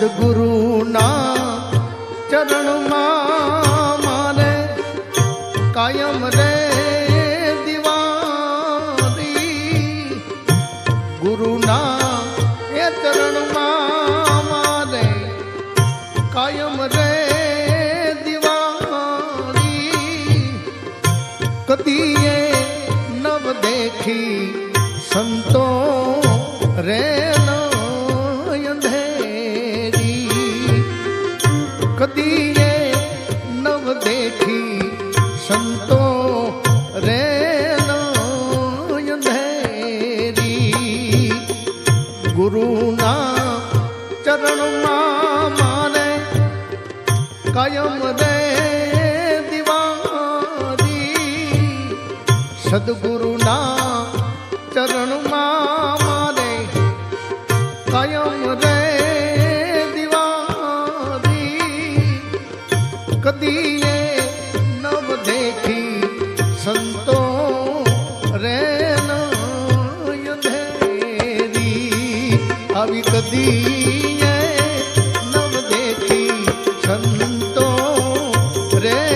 સદગુરુના ચરણમાં મારે કાયમ રે દિવાળી. ગુરુના એ ચરણમાં મારે કાયમ રે દિવાળી. કદીએ નવ દેખી સંતો રે કદીએ નવ દેખી સંતો રે અંધેરી. ગુરુના ચરણમાં મારે કાયમ રે દિવાળી. સદગુરુના ચરણમાં મારે કાયમ રે કદીએ નવ દેખી સંતો રે અંધેરી. આવી કદીએ